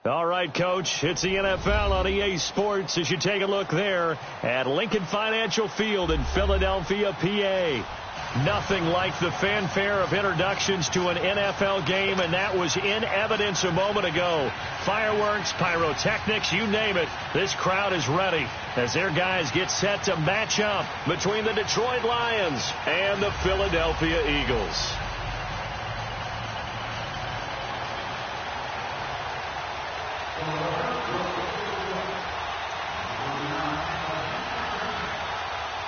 All right, Coach, it's the NFL on EA Sports as you take a look there at Lincoln Financial Field in Philadelphia, PA. Nothing like the fanfare of introductions to an NFL game, and that was in evidence a moment ago. Fireworks, pyrotechnics, you name it. This crowd is ready as their guys get set to match up between the Detroit Lions and the Philadelphia Eagles.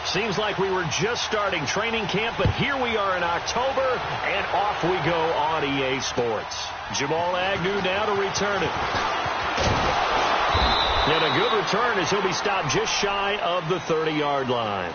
Seems like we were just starting training camp, but here we are in October, and off we go on EA Sports. Jamal Agnew now to return it. And a good return as he'll be stopped just shy of the 30-yard line.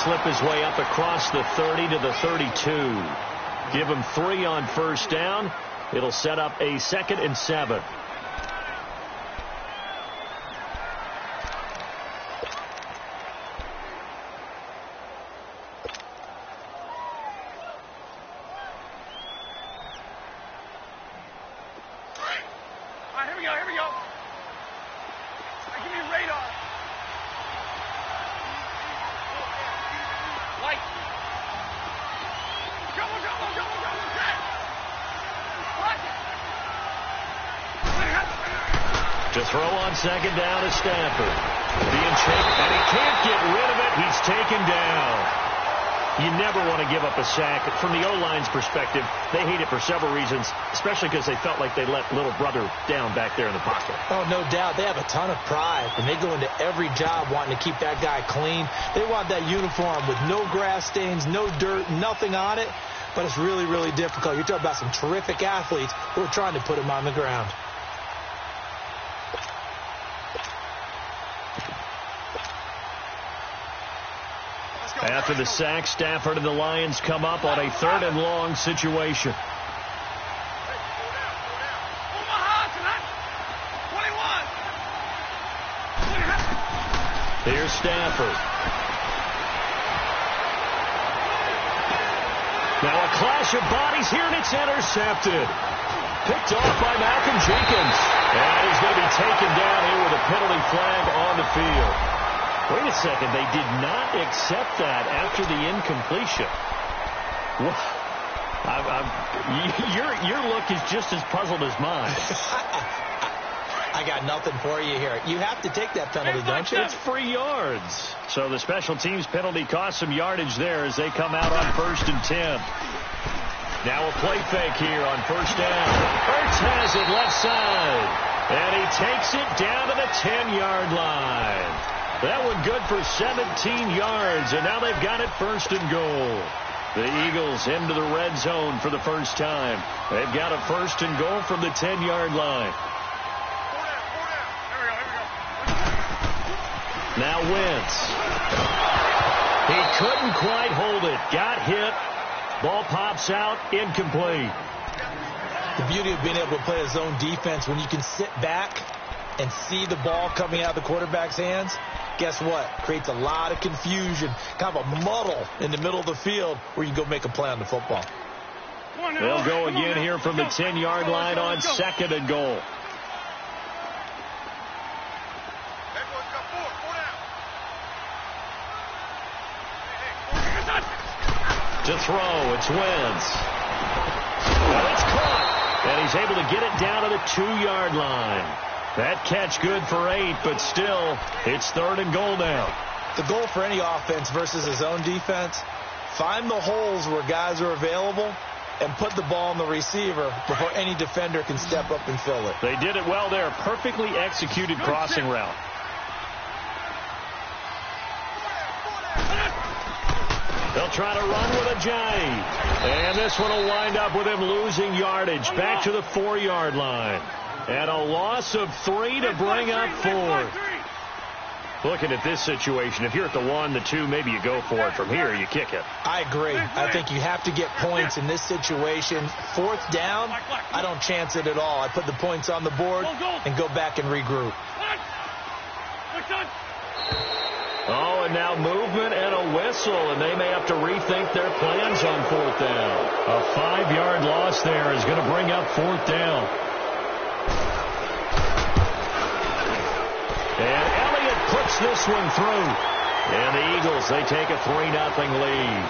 Slip his way up across the 30 to the 32. Give him 3 on first down. It'll set up a 2nd and 7. To throw on 2nd down is Stafford. Being chased, and he can't get rid of it. He's taken down. You never want to give up a sack. From the O-line's perspective, they hate it for several reasons, especially because they felt like they let little brother down back there in the pocket. Oh, no doubt. They have a ton of pride, and they go into every job wanting to keep that guy clean. They want that uniform with no grass stains, no dirt, nothing on it, but it's really, really difficult. You're talking about some terrific athletes who are trying to put him on the ground. After the sack, Stafford and the Lions come up on a 3rd and long situation. Here's Stafford. Now a clash of bodies here, and it's intercepted. Picked off by Malcolm Jenkins. And he's going to be taken down here with a penalty flag on the field. Wait a second, they did not accept that after the incompletion. Your look is just as puzzled as mine. I got nothing for you here. You have to take that penalty, don't you? It's free yards. So the special teams penalty cost some yardage there as they come out on 1st and 10. Now a play fake here on 1st down. Ertz has it left side. And he takes it down to the 10-yard line. That one good for 17 yards, and now they've got it 1st and goal. The Eagles into the red zone for the first time. They've got a 1st and goal from the 10-yard line. Now Wentz. He couldn't quite hold it. Got hit. Ball pops out. Incomplete. The beauty of being able to play a zone defense when you can sit back and see the ball coming out of the quarterback's hands. Guess what? Creates a lot of confusion, kind of a muddle in the middle of the field where you can go make a play on the football. They'll go again here from the 10-yard line on 2nd and goal. To throw, it's Wentz. Well, it's caught, and he's able to get it down to the 2-yard line. That catch good for 8, but still, it's 3rd and goal now. The goal for any offense versus his own defense, find the holes where guys are available and put the ball on the receiver before any defender can step up and fill it. They did it well there. Perfectly executed crossing route. They'll They'll try to run with a giant. And this one will wind up with him losing yardage back to the 4-yard line. And a loss of 3 to bring up 4. Looking at this situation, if you're at the 1, the 2, maybe you go for it. From here, you kick it. I agree. I think you have to get points in this situation. 4th down, I don't chance it at all. I put the points on the board and go back and regroup. Oh, and now movement and a whistle, and they may have to rethink their plans on 4th down. A 5-yard loss there is going to bring up 4th down. And Elliott puts this one through. And the Eagles, they take a 3-0 lead.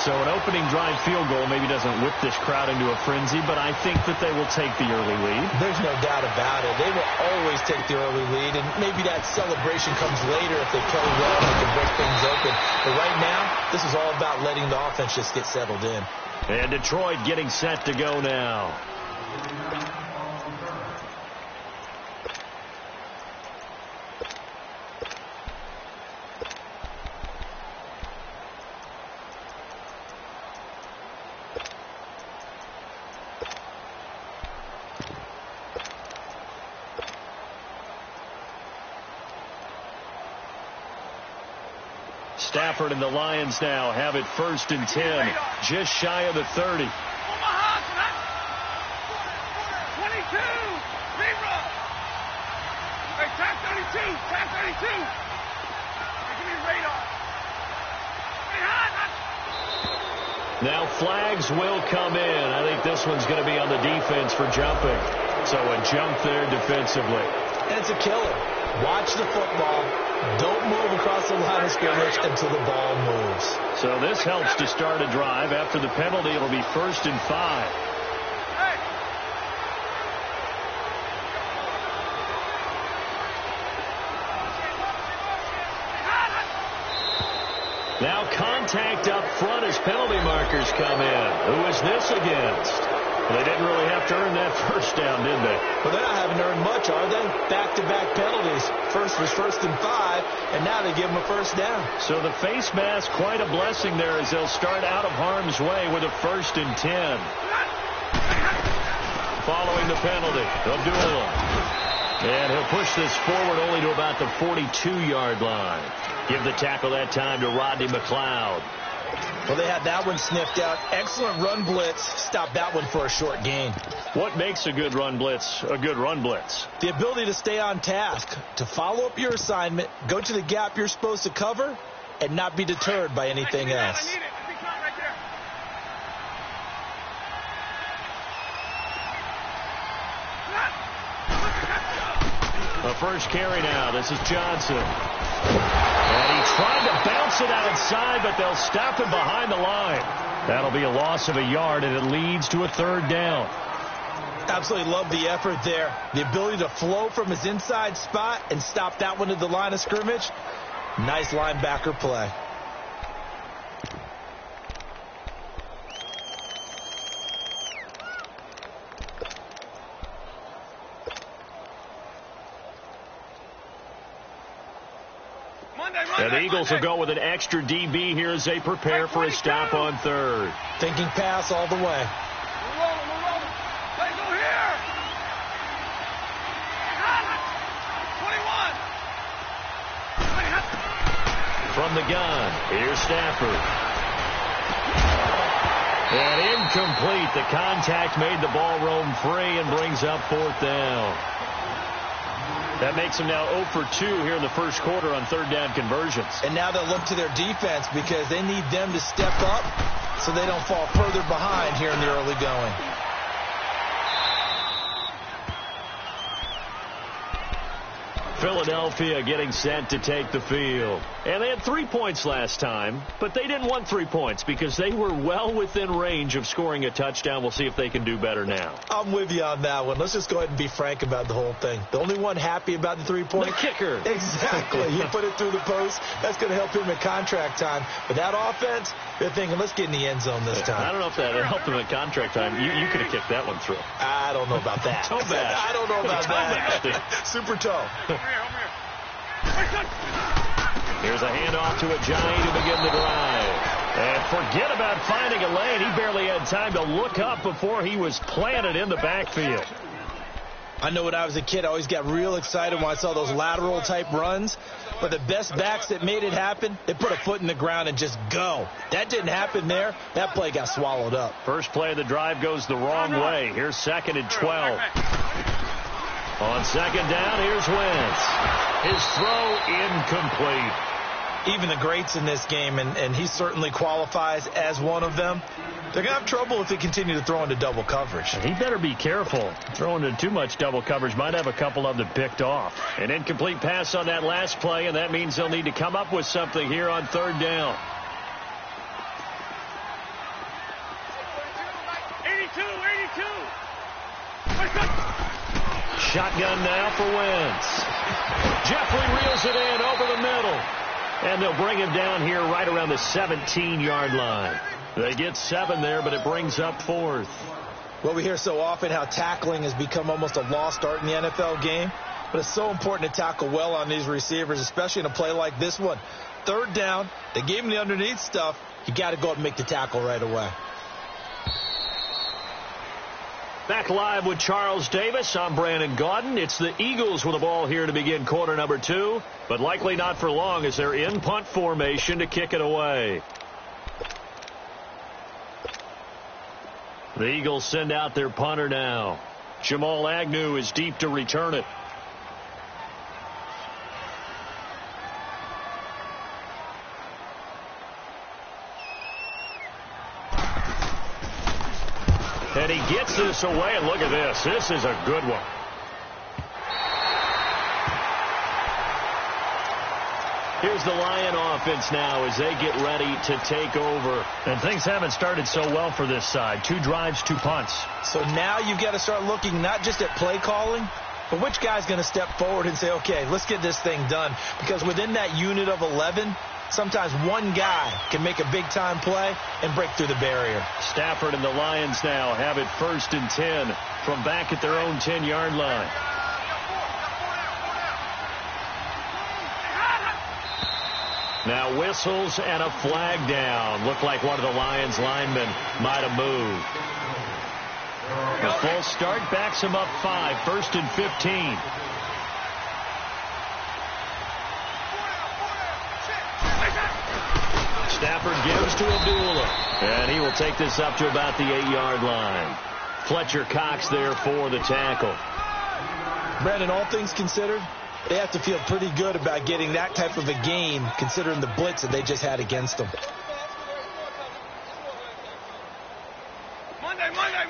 So an opening drive field goal maybe doesn't whip this crowd into a frenzy, but I think that they will take the early lead. There's no doubt about it. They will always take the early lead, and maybe that celebration comes later if they play well and they can break things open. But right now, this is all about letting the offense just get settled in. And Detroit getting set to go now. Stafford and the Lions now have it 1st and 10, just shy of the 30. 22, zero. Hey, tap 32, tap 32. Hey, give me radar. Hey, now flags will come in. I think this one's going to be on the defense for jumping. So a jump there defensively. And it's a killer. Watch the football. Don't move across the line of scrimmage until the ball moves. So this helps to start a drive. After the penalty, it'll be 1st and 5. Now contact up front as penalty markers come in. Who is this against? They didn't really have to earn that 1st down, did they? Well, they haven't earned much, are they? Back-to-back penalties. First was 1st and 5, and now they give them a 1st down. So the face mask, quite a blessing there as they'll start out of harm's way with a 1st and 10. Following the penalty, Abdullah. And he'll push this forward only to about the 42-yard line. Give the tackle that time to Rodney McLeod. Well, they had that one sniffed out. Excellent run blitz. Stop that one for a short gain. What makes a good run blitz a good run blitz? The ability to stay on task, to follow up your assignment, go to the gap you're supposed to cover, and not be deterred by anything else. I need it. Big time right there. A 1st carry now. This is Johnson. And he tried to bounce it outside, but they'll stop him behind the line. That'll be a loss of a yard, and it leads to a 3rd down. Absolutely love the effort there. The ability to flow from his inside spot and stop that one at the line of scrimmage. Nice linebacker play. And the Eagles will go with an extra DB here as they prepare for a stop on 3rd. Thinking pass all the way. We're rolling. Let's go here. 21. From the gun, here's Stafford. And incomplete. The contact made the ball roam free and brings up 4th down. That makes them now 0 for 2 here in the 1st quarter on 3rd down conversions. And now they'll look to their defense because they need them to step up so they don't fall further behind here in the early going. Philadelphia getting set to take the field. And they had 3 points last time, but they didn't want 3 points because they were well within range of scoring a touchdown. We'll see if they can do better now. I'm with you on that one. Let's just go ahead and be frank about the whole thing. The only one happy about the 3-point? The kicker. Exactly. He put it through the post. That's going to help him at contract time. But that offense, they're thinking, let's get in the end zone this time. I don't know if that helped him at contract time. You could have kicked that one through. I don't know about that. Toe bash. I don't know about that. Super toe. Here's a handoff to a giant to begin the drive. And forget about finding a lane. He barely had time to look up before he was planted in the backfield. I know when I was a kid, I always got real excited when I saw those lateral type runs. But the best backs that made it happen, they put a foot in the ground and just go. That didn't happen there. That play got swallowed up. First play of the drive goes the wrong way. Here's 2nd and 12. On 2nd down, here's Wentz. His throw incomplete. Even the greats in this game, and he certainly qualifies as one of them, they're going to have trouble if they continue to throw into double coverage. He better be careful. Throwing into too much double coverage might have a couple of them picked off. An incomplete pass on that last play, and that means they'll need to come up with something here on 3rd down. 82. Shotgun now for Wentz. Jeffrey reels it in over the middle. And they'll bring him down here right around the 17-yard line. They get 7 there, but it brings up 4th. Well, we hear so often how tackling has become almost a lost art in the NFL game. But it's so important to tackle well on these receivers, especially in a play like this one. 3rd down, they gave him the underneath stuff. You got to go up and make the tackle right away. Back live with Charles Davis. I'm Brandon Gaudin. It's the Eagles with the ball here to begin quarter number 2, but likely not for long as they're in punt formation to kick it away. The Eagles send out their punter now. Jamal Agnew is deep to return it. And he gets this away, and look at this. This is a good one. Here's the Lion offense now as they get ready to take over. And things haven't started so well for this side. 2 drives, 2 punts. So now you've got to start looking not just at play calling, but which guy's going to step forward and say, okay, let's get this thing done. Because within that unit of 11, sometimes one guy can make a big-time play and break through the barrier. Stafford and the Lions now have it 1st and 10 from back at their own 10-yard line. Now whistles and a flag down. Looked like one of the Lions linemen might have moved. The full start backs him up 5, 1st and 15. Stafford gives to Abdullah. And he will take this up to about the 8-yard line. Fletcher Cox there for the tackle. Brandon, all things considered, they have to feel pretty good about getting that type of a gain considering the blitz that they just had against them.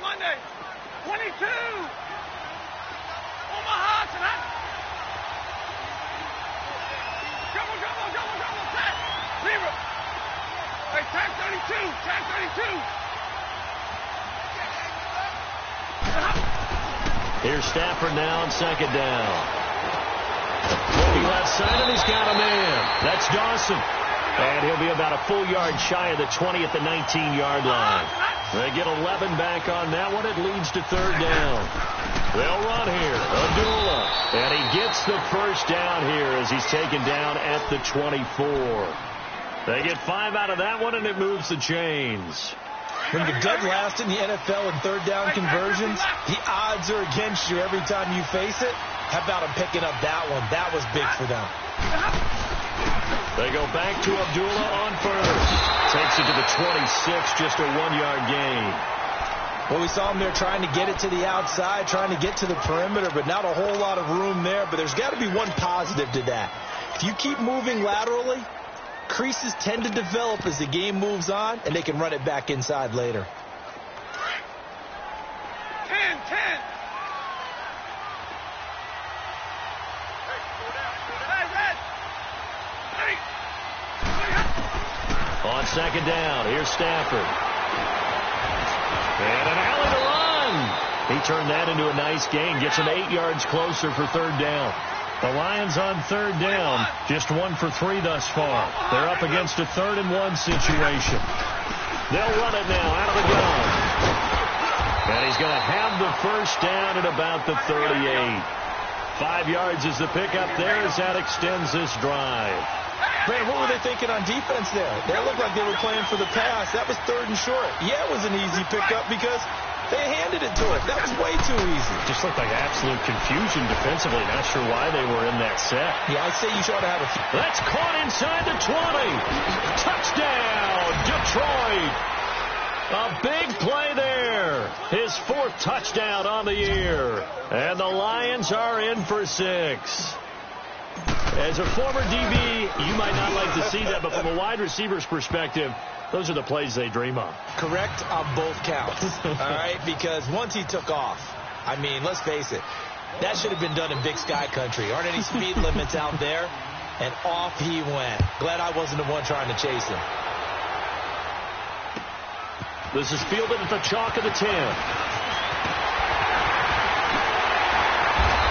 Monday. 22. Omaha tonight. Double. Tag. Zero. Hey, tag 32. Here's Stafford now on 2nd down. Looking left side, and he's got a man. That's Dawson. And he'll be about a full yard shy of the 20 at the 19-yard line. They get 11 back on that one. It leads to 3rd down. They'll run here. Abdullah. And he gets the 1st down here as he's taken down at the 24. They get 5 out of that one, and it moves the chains. When you're dead last in the NFL in 3rd down conversions, the odds are against you every time you face it. How about them picking up that one? That was big for them. They go back to Abdullah on 1st. Takes it to the 26, just a 1-yard gain. Well, we saw him there trying to get it to the outside, trying to get to the perimeter, but not a whole lot of room there. But there's got to be one positive to that. If you keep moving laterally, creases tend to develop as the game moves on, and they can run it back inside later. 10. On 2nd down, here's Stafford. And an alley to run. He turned that into a nice gain. Gets him 8 yards closer for 3rd down. The Lions on 3rd down, just 1 for 3 thus far. They're up against a 3rd and 1 situation. They'll run it now out of the gun. And he's going to have the 1st down at about the 38. 5 yards is the pickup there as that extends this drive. Man, what were they thinking on defense there? They looked like they were playing for the pass. That was 3rd and short. Yeah, it was an easy pickup because they handed it to him. That was way too easy. Just looked like absolute confusion defensively. Not sure why they were in that set. Yeah, I'd say you ought to have a few. That's caught inside the 20. Touchdown, Detroit. A big play there. His 4th touchdown on the year. And the Lions are in for 6. As a former DB, you might not like to see that, but from a wide receiver's perspective, those are the plays they dream of. Correct on both counts, all right? Because once he took off, I mean, let's face it, that should have been done in Big Sky country. Aren't any speed limits out there? And off he went. Glad I wasn't the one trying to chase him. This is fielded at the chalk of the 10.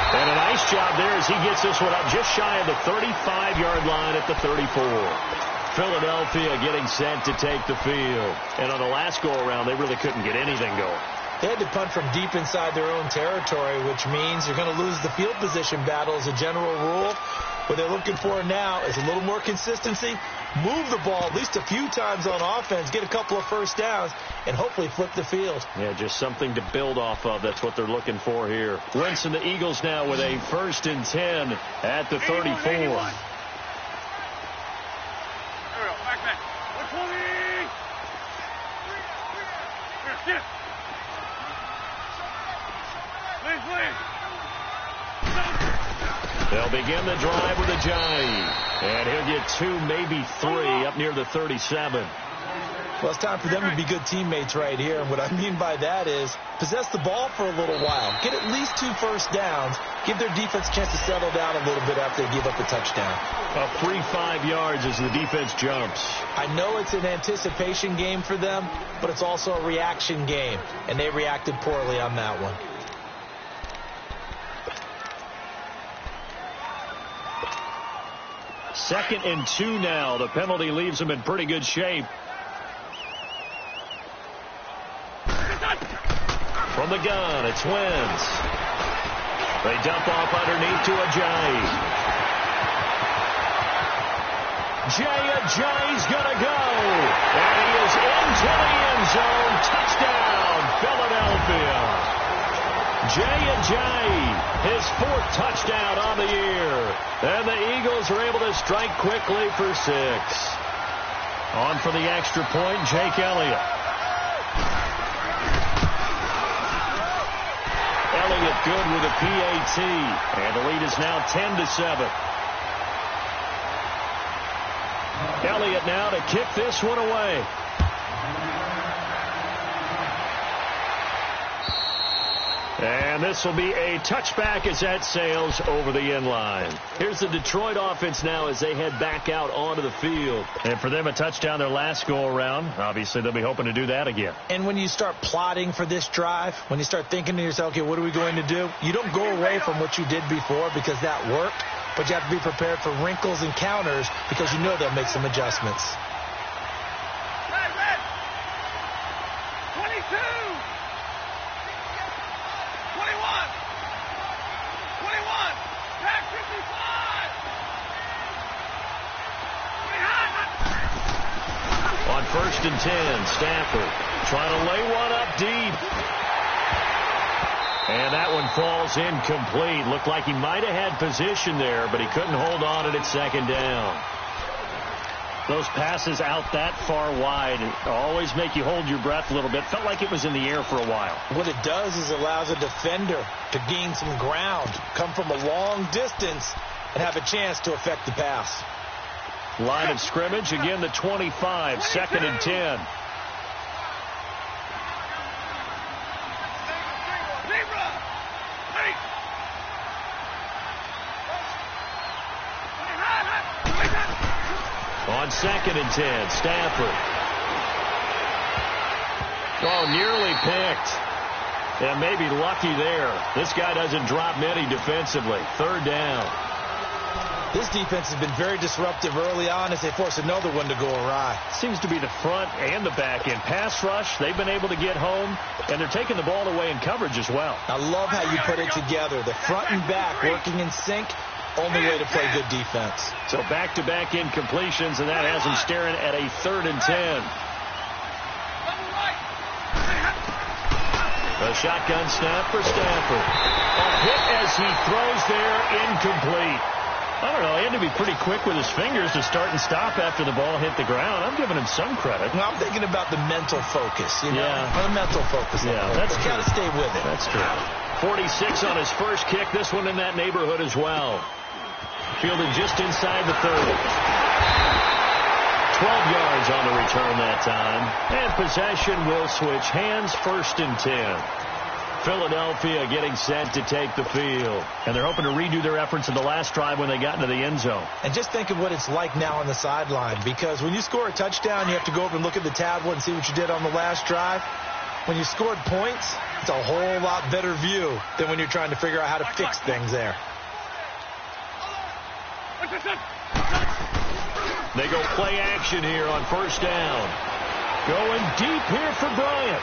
And a nice job there as he gets this one up just shy of the 35-yard line at the 34. Philadelphia getting set to take the field. And on the last go-around, they really couldn't get anything going. They had to punt from deep inside their own territory, which means you're going to lose the field position battle as a general rule. What they're looking for now is a little more consistency, move the ball at least a few times on offense, get a couple of first downs, and hopefully flip the field. Yeah, just something to build off of. That's what they're looking for here. Wentz and the Eagles now with a 1st and 10 at the 34. 81. Back. 120. Here, please. They'll begin the drive with a Johnny. And he'll get 2, maybe 3 up near the 37. Well, it's time for them to be good teammates right here. And what I mean by that is possess the ball for a little while. Get at least 2 first downs. Give their defense a chance to settle down a little bit after they give up a touchdown. A free 5 yards as the defense jumps. I know it's an anticipation game for them, but it's also a reaction game. And they reacted poorly on that one. Second and 2 now. The penalty leaves them in pretty good shape. From the gun, it's Wentz. They dump off underneath to Ajayi. Ajayi's going to go. And he is into the end zone. Touchdown, Philadelphia. Ajayi, his 4th touchdown on the year. And the Eagles are able to strike quickly for 6. On for the extra point, Jake Elliott. Elliott good with a PAT. And the lead is now 10-7. Elliott now to kick this one away. And this will be a touchback as that sails over the end line. Here's the Detroit offense now as they head back out onto the field. And for them, a touchdown their last go-around. Obviously, they'll be hoping to do that again. And when you start plotting for this drive, when you start thinking to yourself, okay, what are we going to do? You don't go away from what you did before because that worked, but you have to be prepared for wrinkles and counters because you know they'll make some adjustments. Red. 22. 21. Back 55. On 1st and 10, Stafford trying to lay one up deep. And that one falls incomplete. Looked like he might have had position there, but he couldn't hold on at 2nd down. Those passes out that far wide always make you hold your breath a little bit. Felt like it was in the air for a while. What it does is allows a defender to gain some ground, come from a long distance, and have a chance to affect the pass. Line of scrimmage, again the 25, 2nd and 10. On 2nd and 10, Stafford. Oh, nearly picked. And maybe lucky there. This guy doesn't drop many defensively. 3rd down. This defense has been very disruptive early on as they force another one to go awry. Seems to be the front and the back end. Pass rush, they've been able to get home, and they're taking the ball away in coverage as well. I love how you put it together. The front and back working in sync. Only way to play good defense. So back-to-back incompletions, and that has him staring at a 3rd and 10. A shotgun snap for Stafford. A hit as he throws there, incomplete. I don't know, he had to be pretty quick with his fingers to start and stop after the ball hit the ground. I'm giving him some credit. Well, I'm thinking about the mental focus, you know? Yeah. The mental focus. Yeah, that's true. Got to stay with it. That's true. 46 on his first kick. This one in that neighborhood as well. Fielded just inside the 30. 12 yards on the return that time. And possession will switch hands, 1st and 10. Philadelphia getting set to take the field. And they're hoping to redo their efforts in the last drive when they got into the end zone. And just think of what it's like now on the sideline. Because when you score a touchdown, you have to go up and look at the tablet and see what you did on the last drive. When you scored points, it's a whole lot better view than when you're trying to figure out how to fix things there. They go play action here on 1st down. Going deep here for Bryant.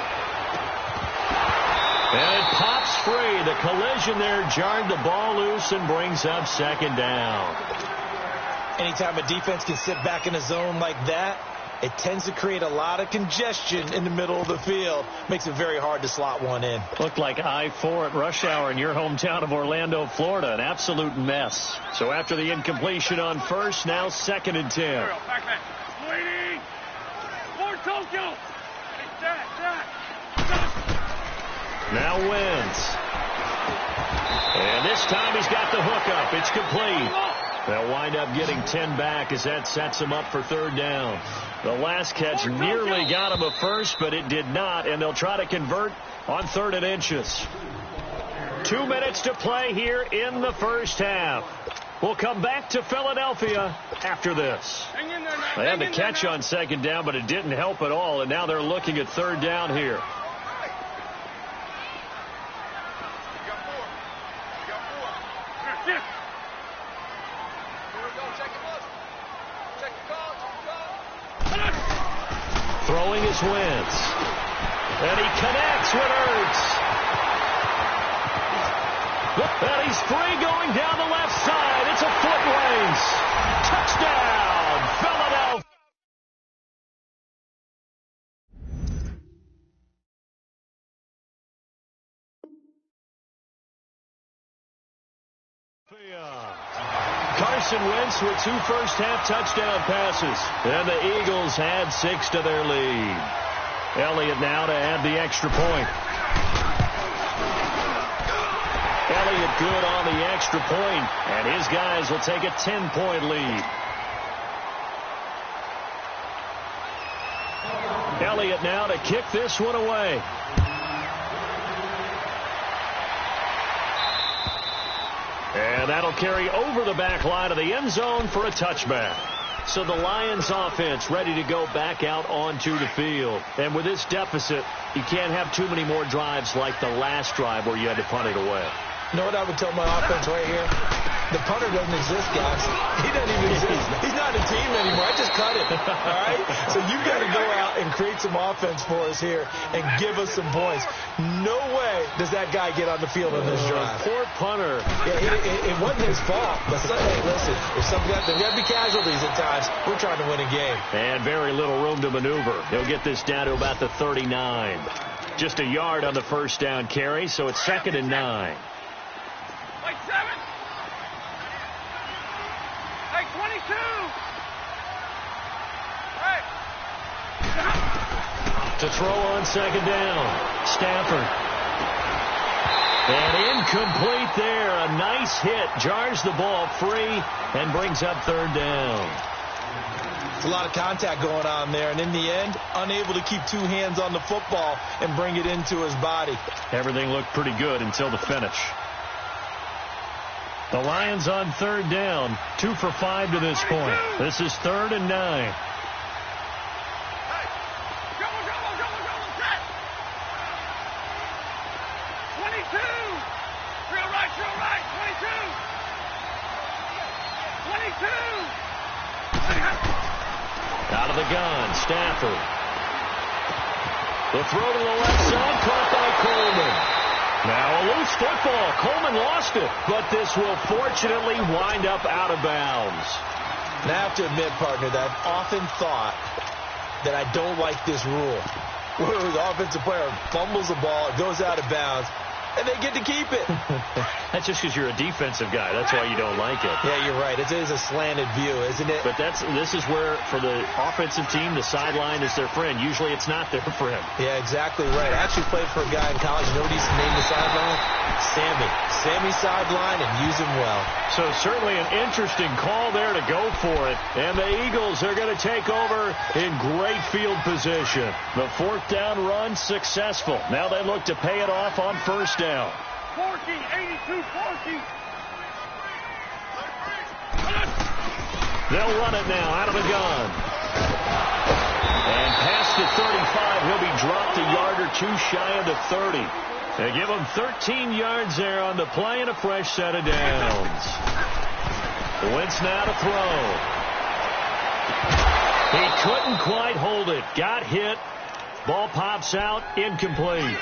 And it pops free. The collision there jarred the ball loose and brings up 2nd down. Anytime a defense can sit back in a zone like that, it tends to create a lot of congestion in the middle of the field. Makes it very hard to slot one in. Looked like I-4 at rush hour in your hometown of Orlando, Florida. An absolute mess. So after the incompletion on 1st, now 2nd and 10. Waiting. More Tokyo. Now Wentz. And this time he's got the hookup. It's complete. They'll wind up getting 10 back as that sets him up for 3rd down. The last catch nearly got him a first, but it did not, and they'll try to convert on 3rd and inches. 2 minutes to play here in the first half. We'll come back to Philadelphia after this. They had the catch on 2nd down, but it didn't help at all, and now they're looking at 3rd down here. Throwing is Wentz. And he connects with Ertz. And he's free going down the left side. It's a foot race. Touchdown, Philadelphia. Carson Wentz with 2 first-half touchdown passes. And the Eagles add 6 to their lead. Elliott now to add the extra point. Elliott good on the extra point, and his guys will take a 10-point lead. Elliott now to kick this one away. And that'll carry over the back line of the end zone for a touchback. So the Lions offense ready to go back out onto the field. And with this deficit, you can't have too many more drives like the last drive where you had to punt it away. You know what I would tell my offense right here? The punter doesn't exist, guys. He doesn't even exist. He's not a team anymore. I just cut him. All right? So you've got to go out and create some offense for us here and give us some points. No way does that guy get on the field on this drive. Poor punter. Yeah, it wasn't his fault. But hey, listen, if there's got to be casualties at times. We're trying to win a game. And very little room to maneuver. They'll get this down to about the 39. Just a yard on the first down carry, so it's 2nd and 9. Like 7. Like 22. Hey. To throw on 2nd down. Stafford. And incomplete there. A nice hit. Jars the ball free and brings up 3rd down. It's a lot of contact going on there, and in the end, unable to keep 2 hands on the football and bring it into his body. Everything looked pretty good until the finish. The Lions on 3rd down, 2 for 5 to this point. This is 3rd and 9. Out of the gun, Stafford. The throw to the left side, caught by Coleman. Now a loose Eagles football. Coleman lost it, but this will fortunately wind up out of bounds. And I have to admit, partner, that I've often thought that I don't like this rule, where the offensive player fumbles the ball, it goes out of bounds, and they get to keep it. That's just because you're a defensive guy. That's why you don't like it. Yeah, you're right. It is a slanted view, isn't it? But this is where, for the offensive team, the sideline is their friend. Usually it's not their friend. Yeah, exactly right. I actually played for a guy in college. You know what he used to name the sideline? Sammy. Sammy sideline, and use him well. So certainly an interesting call there to go for it. And the Eagles are going to take over in great field position. The fourth down run successful. Now they look to pay it off on first down. 40, 82, 40. They'll run it now out of the gun. And past the 35, he'll be dropped a yard or two shy of the 30. They give him 13 yards there on the play and a fresh set of downs. Wentz now to throw. He couldn't quite hold it. Got hit. Ball pops out. Incomplete.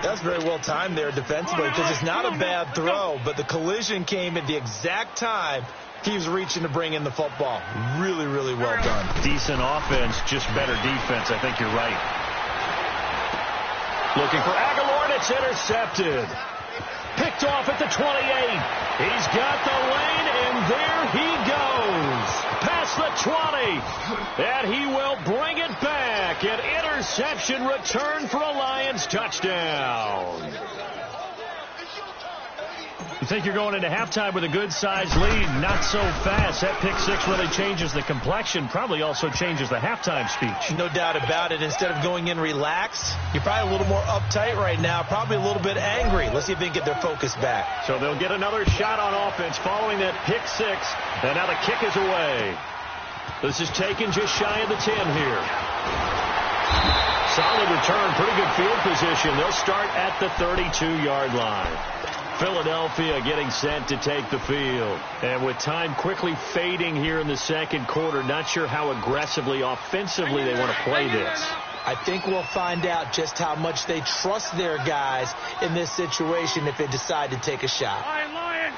That's very well timed there defensively, because it's not a bad throw, but the collision came at the exact time he was reaching to bring in the football. Really, really well done. Decent offense, just better defense. I think you're right. Looking for Aguilar, and it's intercepted. Picked off at the 28. He's got the lane, and there he goes. Past the 20. And he will bring it back. An interception return for a Lions touchdown. You think you're going into halftime with a good-sized lead. Not so fast. That pick six really changes the complexion. Probably also changes the halftime speech. No doubt about it. Instead of going in relaxed, you're probably a little more uptight right now. Probably a little bit angry. Let's see if they can get their focus back. So they'll get another shot on offense following that pick six. And now the kick is away. This is taken just shy of the 10 here. Solid return. Pretty good field position. They'll start at the 32-yard line. Philadelphia getting set to take the field. And with time quickly fading here in the second quarter, not sure how aggressively, offensively they want to play this. I think we'll find out just how much they trust their guys in this situation if they decide to take a shot. Lion.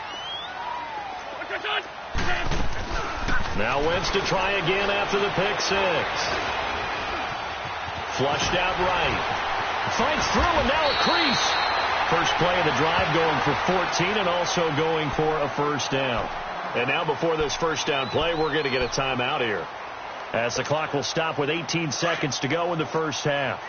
Now Wentz to try again after the pick six. Flushed out right. Finds through, and now a crease. First play of the drive going for 14 and also going for a first down. And now before this first down play, we're going to get a timeout here, as the clock will stop with 18 seconds to go in the first half.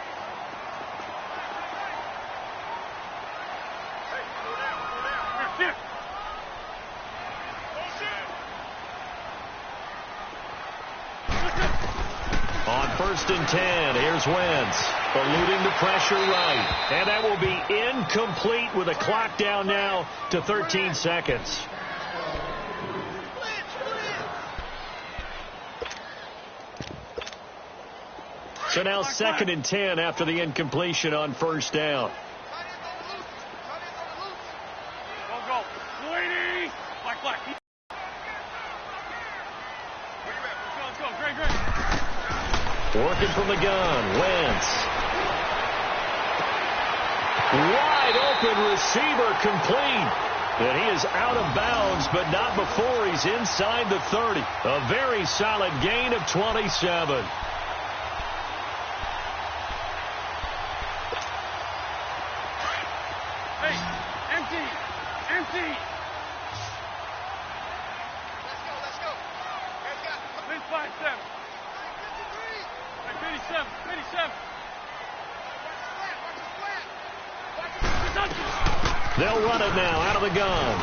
On first and 10, here's Wentz. Eluding the pressure right. And that will be incomplete with a clock down now to 13 seconds. So now second and 10 after the incompletion on first down. Go. Lady. Black. Let's go. Great. Working from the gun. Wentz. Wide open receiver, complete. And he is out of bounds, but not before he's inside the 30. A very solid gain of 27. Hey, empty. Let's go. Win 5-7. 57. They'll run it now out of the gun.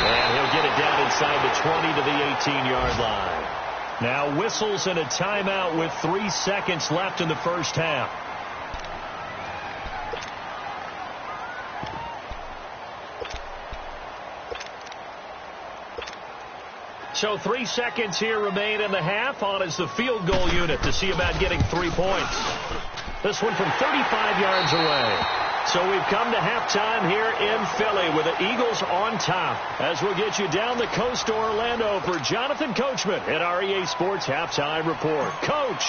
And he'll get it down inside the 20 to the 18-yard line. Now whistles and a timeout with 3 seconds left in the first half. So 3 seconds here remain in the half. On is the field goal unit to see about getting 3 points. This one from 35 yards away. So we've come to halftime here in Philly with the Eagles on top, as we'll get you down the coast to Orlando for Jonathan Coachman at our EA Sports Halftime Report. Coach!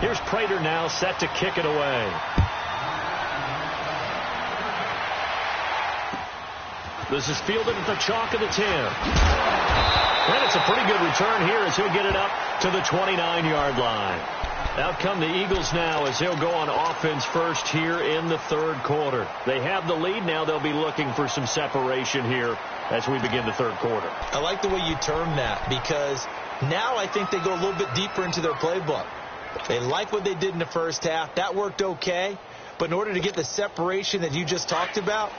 Here's Prater now set to kick it away. This is fielded at the chalk of the 10. And it's a pretty good return here as he'll get it up to the 29-yard line. Out come the Eagles now as they'll go on offense first here in the third quarter. They have the lead. Now they'll be looking for some separation here as we begin the third quarter. I like the way you term that, because now I think they go a little bit deeper into their playbook. They like what they did in the first half. That worked okay. But in order to get the separation that you just talked about,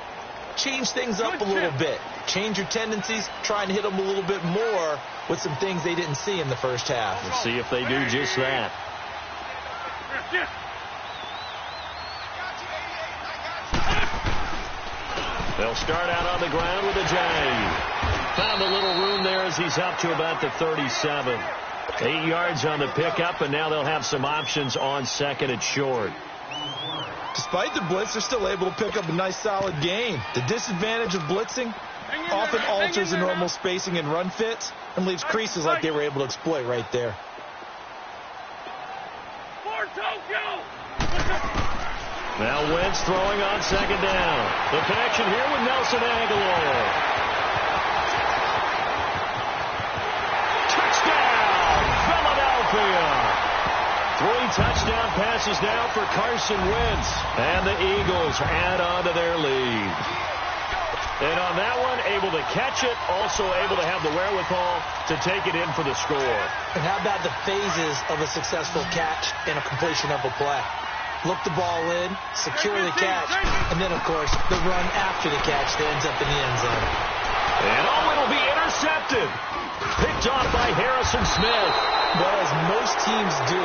change things up a little bit. Change your tendencies. Try and hit them a little bit more with some things they didn't see in the first half. We'll see if they do just that. They'll start out on the ground with a J. Found a little room there as he's up to about the 37. 8 yards on the pickup, and now they'll have some options on second and short. Despite the blitz, they're still able to pick up a nice, solid gain. The disadvantage of blitzing often alters the normal spacing and run fits and leaves creases like they were able to exploit right there. Now Wentz throwing on second down. The connection here with Nelson Aguilar. Touchdown, Philadelphia. 3 touchdown passes now for Carson Wentz. And the Eagles add on to their lead. And on that one, able to catch it, also able to have the wherewithal to take it in for the score. And how about the phases of a successful catch and a completion of a play? Look the ball in, secure the catch, and then, of course, the run after the catch that ends up in the end zone. And it'll be intercepted. Picked off by Harrison Smith. Well, as most teams do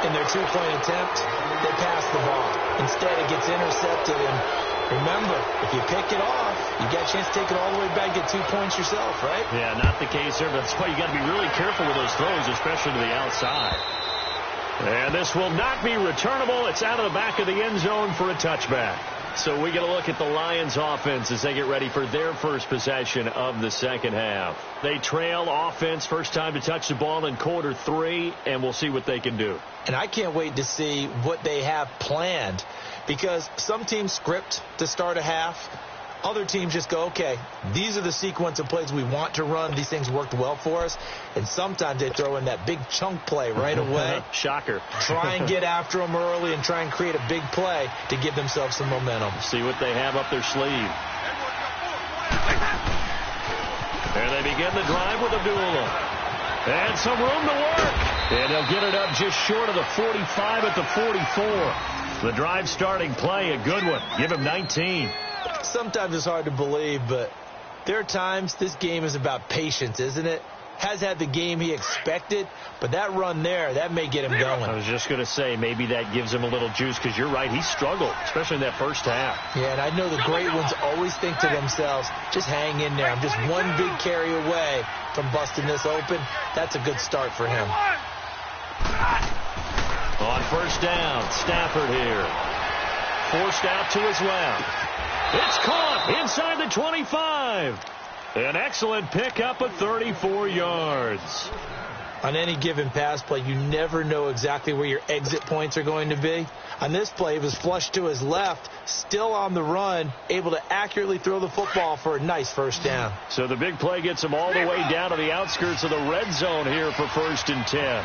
in their two-point attempt, they pass the ball. Instead, it gets intercepted, and remember, if you pick it off, you got a chance to take it all the way back, get 2 points yourself, right? Yeah, not the case here, but that's why you got to be really careful with those throws, especially to the outside. And this will not be returnable. It's out of the back of the end zone for a touchback. So we get a look at the Lions offense as they get ready for their first possession of the second half. They trail offense, first time to touch the ball in quarter 3, and we'll see what they can do. And I can't wait to see what they have planned, because some teams script to start a half. Other teams just go, okay, these are the sequence of plays we want to run. These things worked well for us. And sometimes they throw in that big chunk play right away. Shocker. Try and get after them early and try and create a big play to give themselves some momentum. See what they have up their sleeve. And they begin the drive with Abdullah. And some room to work. And they'll get it up just short of the 45 at the 44. The drive starting play, a good one. Give him 19. Sometimes it's hard to believe, but there are times this game is about patience, isn't it? Has had the game he expected, but that run there, that may get him going. I was just going to say, maybe that gives him a little juice, because you're right, he struggled, especially in that first half. Yeah, and I know the great ones always think to themselves, just hang in there. I'm just one big carry away from busting this open. That's a good start for him. On first down, Stafford here. Forced out to his left. It's caught inside the 25. An excellent pickup of 34 yards. On any given pass play, you never know exactly where your exit points are going to be. On this play, it was flushed to his left, still on the run, able to accurately throw the football for a nice first down. So the big play gets him all the way down to the outskirts of the red zone here for 1st and 10.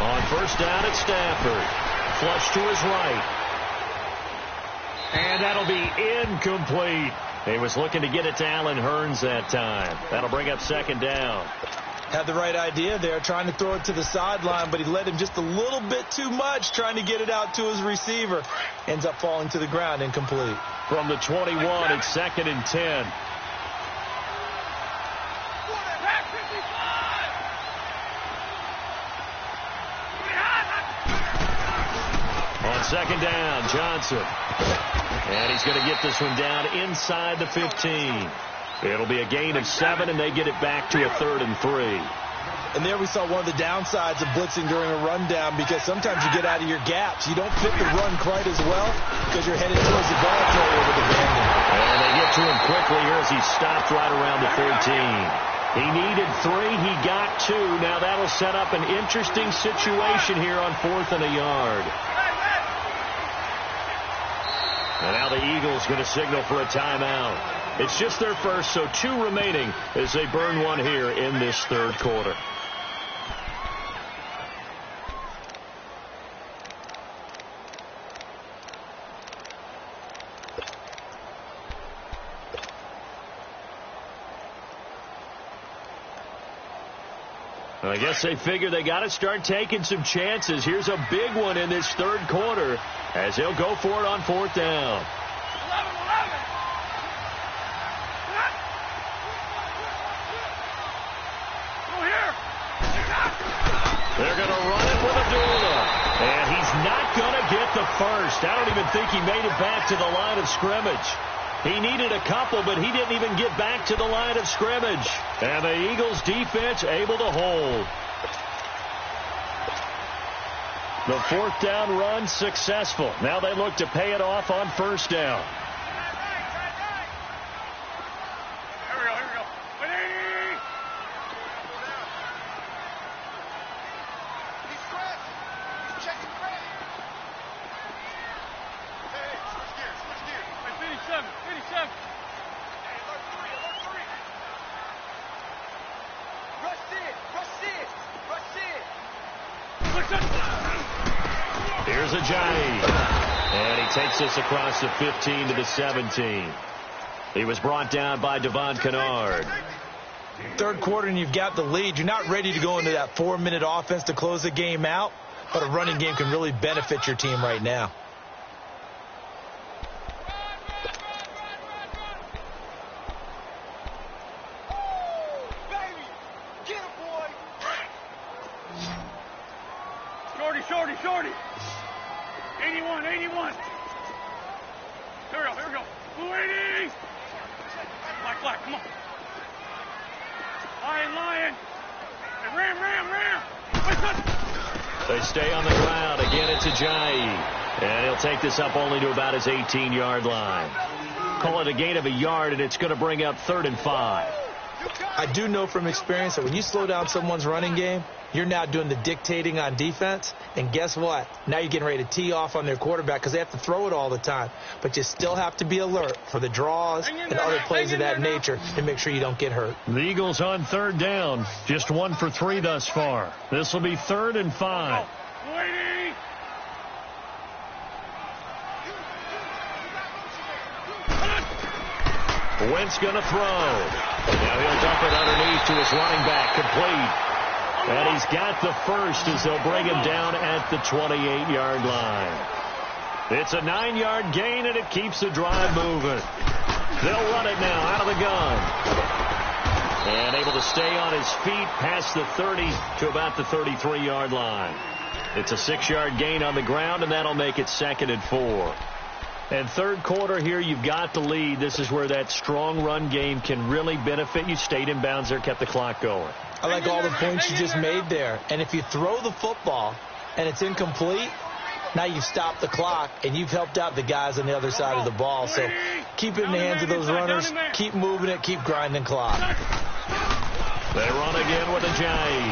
On first down, it's Stafford. Flush to his right. And that'll be incomplete. He was looking to get it to Allen Hurns that time. That'll bring up second down. Had the right idea there, trying to throw it to the sideline, but he led him just a little bit too much, trying to get it out to his receiver. Ends up falling to the ground, incomplete. From the 21, it's 2nd and 10. On second down, Johnson. And he's going to get this one down inside the 15. It'll be a gain of 7, and they get it back to a 3rd and 3. And there we saw one of the downsides of blitzing during a rundown, because sometimes you get out of your gaps. You don't fit the run quite as well because you're headed towards the ball carrier with abandon. And they get to him quickly here as he stopped right around the 13. He needed 3. He got 2. Now that'll set up an interesting situation here on 4th and a yard. And now the Eagles going to signal for a timeout. It's just their first, so 2 remaining as they burn 1 here in this third quarter. I guess they figure they got to start taking some chances. Here's a big one in this third quarter as they'll go for it on 4th down. 11. Go here. They're going to run it with Abdullah. And he's not going to get the first. I don't even think he made it back to the line of scrimmage. He needed a couple, but he didn't even get back to the line of scrimmage. And the Eagles defense able to hold. The 4th down run successful. Now they look to pay it off on 1st down. Here we go. 180. He's scratched. He's checking crack. Hey, switch gears. 57. Hey, alert 3. Rush in. Here's Ajayi. And he takes this across the 15 to the 17. He was brought down by Devon Kennard. Third quarter and you've got the lead. You're not ready to go into that 4-minute offense to close the game out, but a running game can really benefit your team right now. Shorty. 81. Here we go. 280. Black, come on. Lion. And ram. They stay on the ground. Again, it's Ajayi. And he'll take this up only to about his 18-yard line. Call it a gain of a yard, and it's going to bring up 3rd and 5. I do know from experience that when you slow down someone's running game, you're now doing the dictating on defense. And guess what? Now you're getting ready to tee off on their quarterback because they have to throw it all the time. But you still have to be alert for the draws and other plays of that nature to make sure you don't get hurt. The Eagles on 3rd down. Just 1 for 3 thus far. This will be 3rd and 5. 280. Wentz going to throw. Now he'll dump it underneath to his running back. Complete. And he's got the first as they'll bring him down at the 28-yard line. It's a 9-yard gain, and it keeps the drive moving. They'll run it now out of the gun. And able to stay on his feet past the 30 to about the 33-yard line. It's a 6-yard gain on the ground, and that'll make it 2nd and 4. And third quarter here, you've got the lead. This is where that strong run game can really benefit you. Stayed in bounds there, kept the clock going. I like all the points you just made there. And if you throw the football and it's incomplete, now you've stopped the clock and you've helped out the guys on the other side of the ball. So keep it in the hands of those runners. Keep moving it. Keep grinding clock. They run again with Ajayi.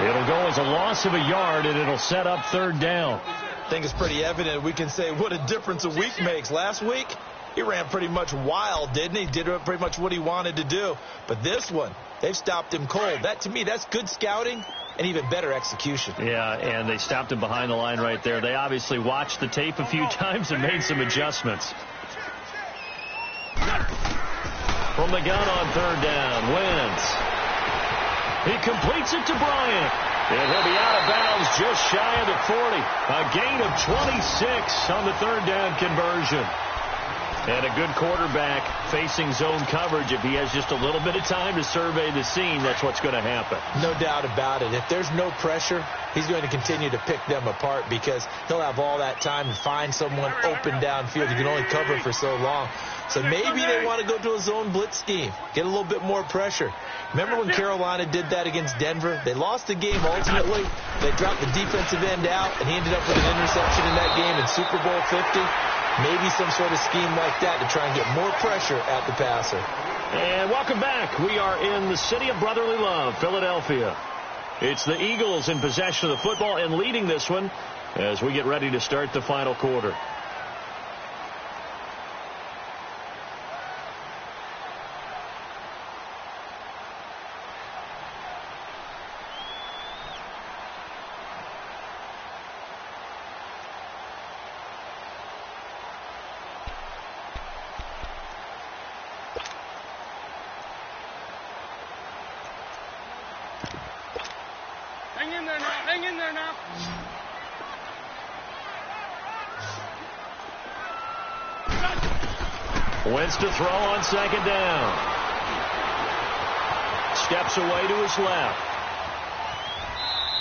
It'll go as a loss of a yard, and it'll set up 3rd down. I think it's pretty evident. We can say what a difference a week makes. Last week, he ran pretty much wild, didn't he? Did pretty much what he wanted to do. But this one, they've stopped him cold. That, to me, that's good scouting and even better execution. Yeah, and they stopped him behind the line right there. They obviously watched the tape a few times and made some adjustments. From the gun on 3rd down, Wentz. He completes it to Bryant. And he'll be out of bounds just shy of the 40. A gain of 26 on the 3rd down conversion. And a good quarterback facing zone coverage. If he has just a little bit of time to survey the scene, that's what's going to happen. No doubt about it. If there's no pressure, he's going to continue to pick them apart because he'll have all that time to find someone open downfield. You can only cover for so long. So maybe they want to go to a zone blitz scheme, get a little bit more pressure. Remember when Carolina did that against Denver? They lost the game ultimately. They dropped the defensive end out, and he ended up with an interception in that game in Super Bowl 50. Maybe some sort of scheme like that to try and get more pressure at the passer. And welcome back. We are in the city of brotherly love, Philadelphia. It's the Eagles in possession of the football and leading this one as we get ready to start the final quarter. Hang in there now. Hang in there now. Wentz to throw on second down. Steps away to his left.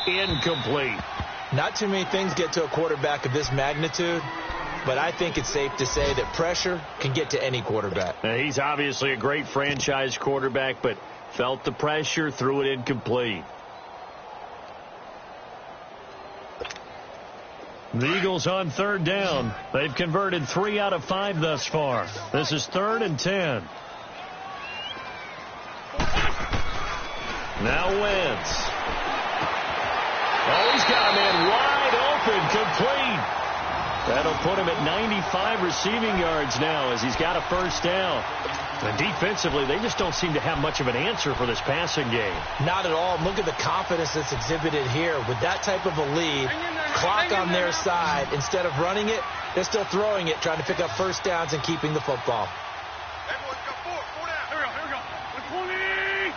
Incomplete. Not too many things get to a quarterback of this magnitude, but I think it's safe to say that pressure can get to any quarterback. Now, he's obviously a great franchise quarterback, but felt the pressure, threw it incomplete. The Eagles on third down. They've converted 3 out of 5 thus far. This is 3rd and 10. Now Wentz. Oh, he's got a man wide open, complete. That'll put him at 95 receiving yards now as he's got a first down. And defensively, they just don't seem to have much of an answer for this passing game. Not at all. Look at the confidence that's exhibited here. With that type of a lead, clock on their side, instead of running it, they're still throwing it, trying to pick up first downs and keeping the football. Everyone's got 4 down. Here we go. 120.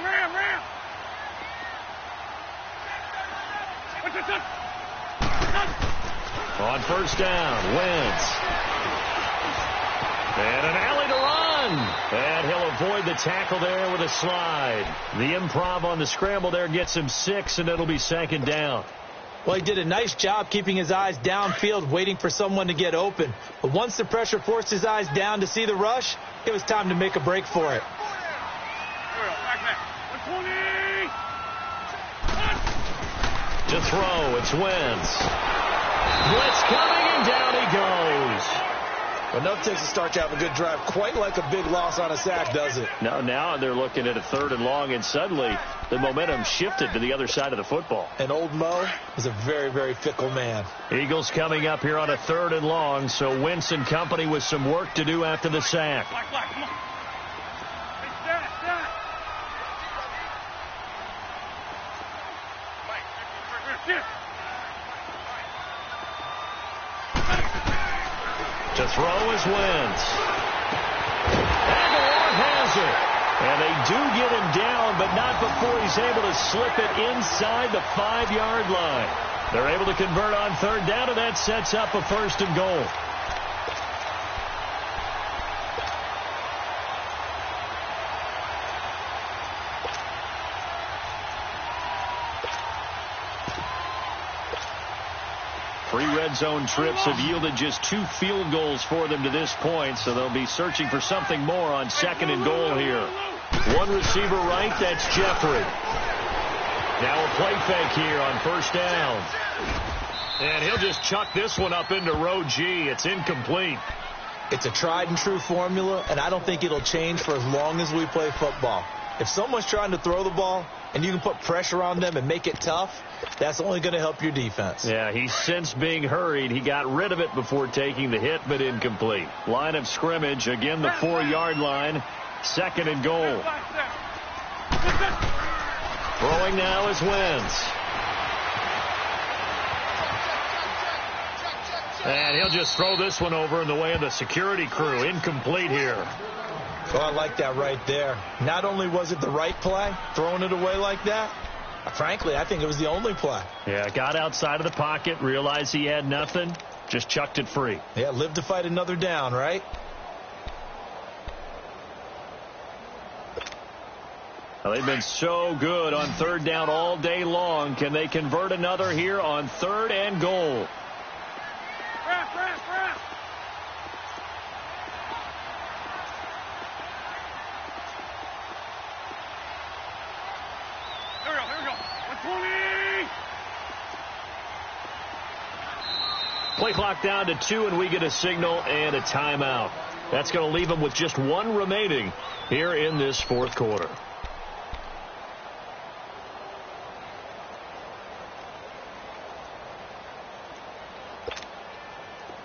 Ram. What's it? On first down, Wentz. And an alley to run. And he'll avoid the tackle there with a slide. The improv on the scramble there gets him 6, and it'll be second down. Well, he did a nice job keeping his eyes downfield, waiting for someone to get open. But once the pressure forced his eyes down to see the rush, it was time to make a break for it. Back. 120. To throw, it's Wentz. Blitz coming, and down he goes. Enough takes to start to have a good drive, quite like a big loss on a sack, does it? Now they're looking at a 3rd and long, and suddenly the momentum shifted to the other side of the football. And old Mo is a very, very fickle man. Eagles coming up here on a 3rd and long, so Wentz and company with some work to do after the sack. Black, come on. Hey, stand. Sit. To throw is Wentz. Aguilar has it. And they do get him down, but not before he's able to slip it inside the 5-yard line. They're able to convert on third down, and that sets up a 1st and goal. Three red zone trips have yielded just 2 field goals for them to this point, so they'll be searching for something more on 2nd and goal here. One receiver right, that's Jeffrey. Now a play fake here on first down. And he'll just chuck this one up into row G. It's incomplete. It's a tried and true formula, and I don't think it'll change for as long as we play football. If someone's trying to throw the ball and you can put pressure on them and make it tough, that's only going to help your defense. Yeah, he's since being hurried. He got rid of it before taking the hit, but incomplete. Line of scrimmage, again the 4-yard line. 2nd and goal. Throwing now is Wentz. And he'll just throw this one over in the way of the security crew. Incomplete here. Oh, I like that right there. Not only was it the right play, throwing it away like that, frankly, I think it was the only play. Yeah, got outside of the pocket, realized he had nothing, just chucked it free. Yeah, live to fight another down, right? Well, they've been so good on third down all day long. Can they convert another here on 3rd and goal? Wrap. Here we go. 120. Play clock down to 2, and we get a signal and a timeout. That's going to leave them with just one remaining here in this fourth quarter.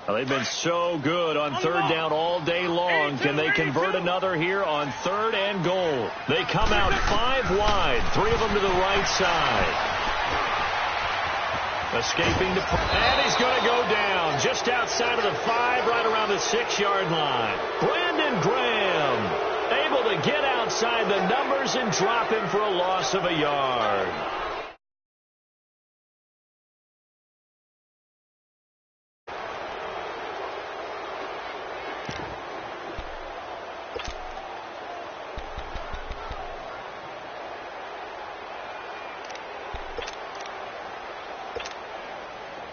They've been so good on third down all day long. Can they convert another here on third and goal? They come out 5 wide, 3 of them to the right side. Escaping to, and he's going to go down just outside of the 5, right around the 6-yard line. Brandon Graham able to get outside the numbers and drop him for a loss of a yard.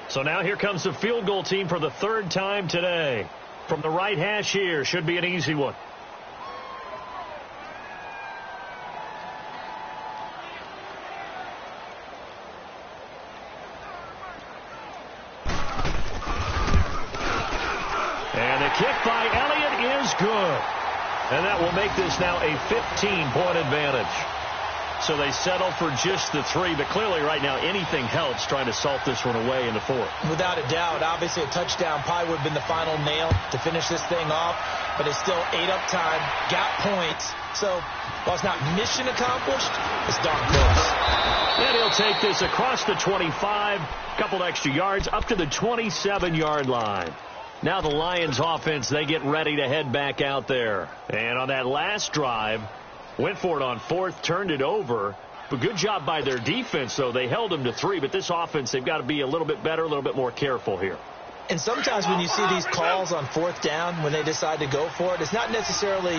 So now here comes the field goal team for the 3rd time today. From the right hash here, should be an easy one. And the kick by Elliott is good. And that will make this now a 15-point advantage. So they settle for just the 3, but clearly right now anything helps trying to salt this one away in the 4th. Without a doubt, obviously a touchdown probably would have been the final nail to finish this thing off, but it's still ate up time, got points. So while it's not mission accomplished, it's darn close. And he'll take this across the 25, couple extra yards, up to the 27-yard line. Now the Lions offense, they get ready to head back out there. And on that last drive, went for it on 4th, turned it over. But good job by their defense, though. They held them to 3, but this offense, they've got to be a little bit better, a little bit more careful here. And sometimes when you see these calls on 4th down, when they decide to go for it, it's not necessarily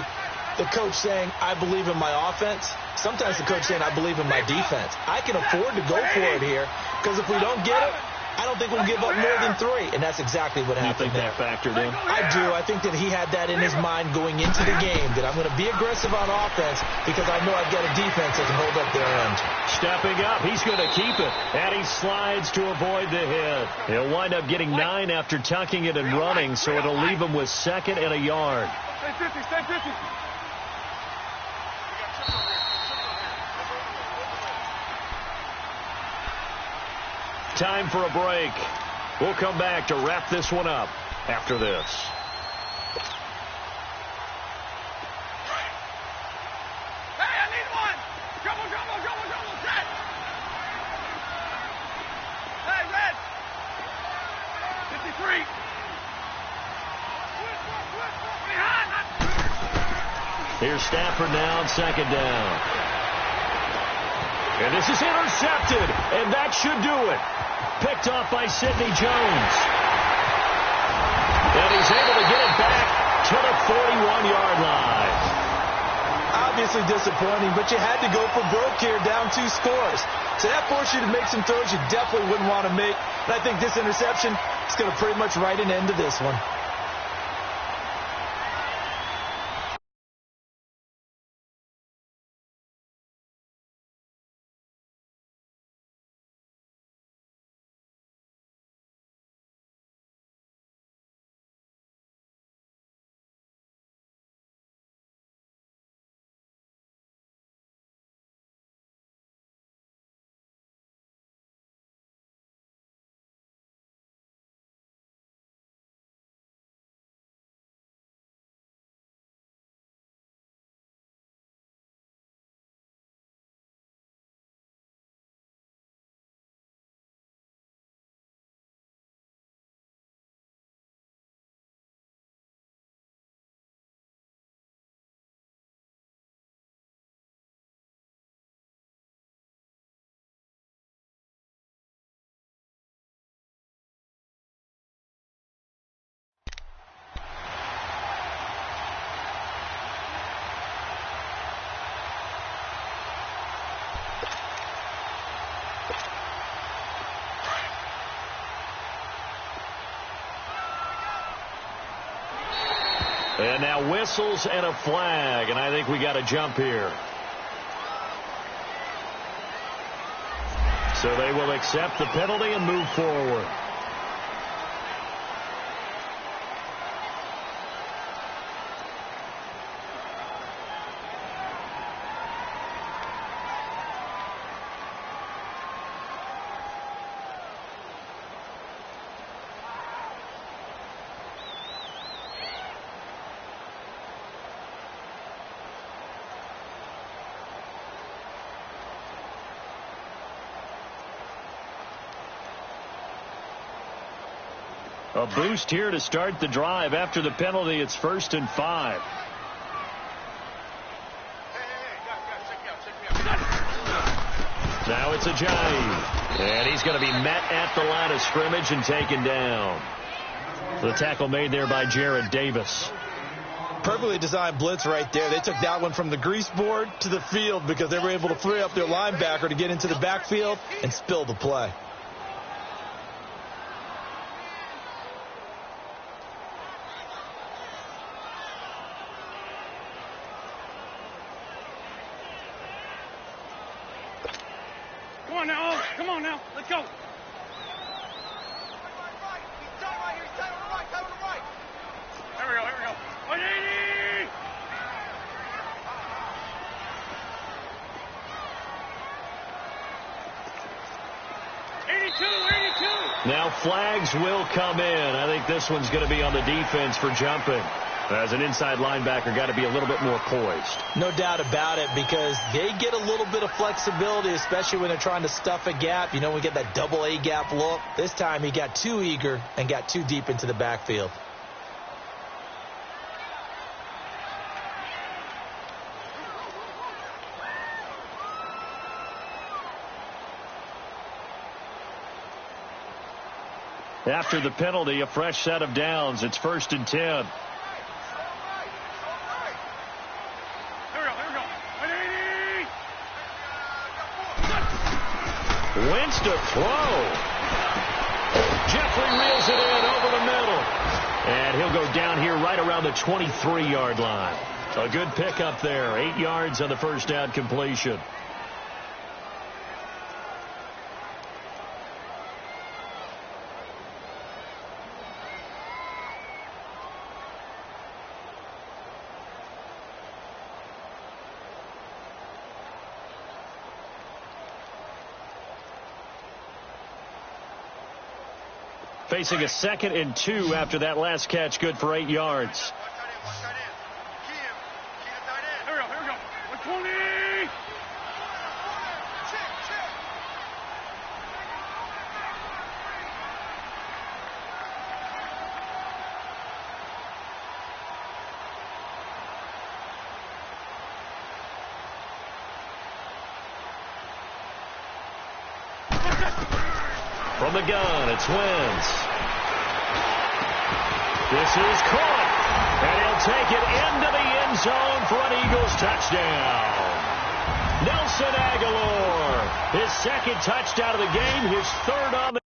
the coach saying, I believe in my offense. Sometimes the coach saying, I believe in my defense. I can afford to go for it here, because if we don't get it, I don't think we'll give up more than 3, and that's exactly what happened. You think that factored in? I do. I think that he had that in his mind going into the game, that I'm going to be aggressive on offense because I know I've got a defense that can hold up their end. Stepping up, he's going to keep it, and he slides to avoid the hit. He'll wind up getting 9 after tucking it and running, so it'll leave him with 2nd and a yard. Stay 50. Time for a break. We'll come back to wrap this one up after this. Hey, I need one. Double, set. Hey, red. 53. Here's Stafford now on 2nd down. And this is intercepted, and that should do it. Picked off by Sidney Jones. And he's able to get it back to the 41-yard line. Obviously disappointing, but you had to go for broke here, down 2 scores. So that forced you to make some throws you definitely wouldn't want to make. And I think this interception is going to pretty much write an end to this one. And now whistles and a flag, and I think we got a jump here. So they will accept the penalty and move forward. A boost here to start the drive. After the penalty, it's 1st and 5. Now it's a Ajayi. And he's going to be met at the line of scrimmage and taken down. The tackle made there by Jared Davis. Perfectly designed blitz right there. They took that one from the grease board to the field because they were able to free up their linebacker to get into the backfield and spill the play. Come on now, Owen. Come on now. Let's go. Here we go, here we go. 180! Now flags will come in. I think this one's going to be on the defense for jumping. As an inside linebacker, got to be a little bit more poised. No doubt about it, because they get a little bit of flexibility, especially when they're trying to stuff a gap. You know, we get that double A gap look. This time he got too eager and got too deep into the backfield. After the penalty, a fresh set of downs. It's 1st and 10. Here we go. 180! Wentz to throw. Jeffrey reels it in over the middle. And he'll go down here right around the 23-yard line. A good pickup there. 8 yards on the first down completion. Facing a 2nd and 2 after that last catch, good for 8 yards. Here we go. 120! From the gun, it's Wentz. This is caught. And he'll take it into the end zone for an Eagles touchdown. Nelson Aguilar, his 2nd touchdown of the game, his 3rd on the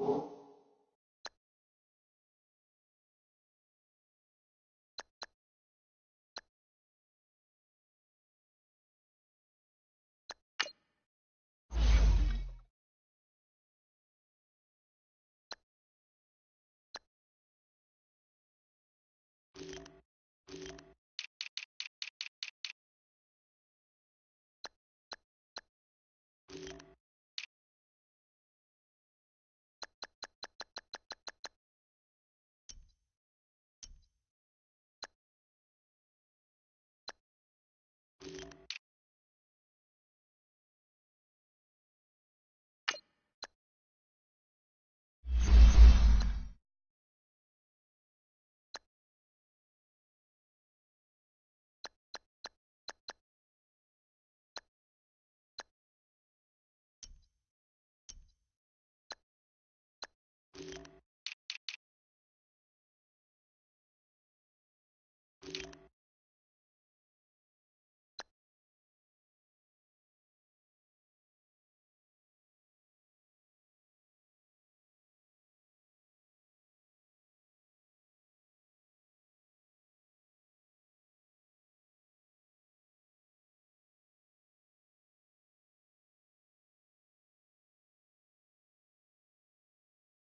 Bye.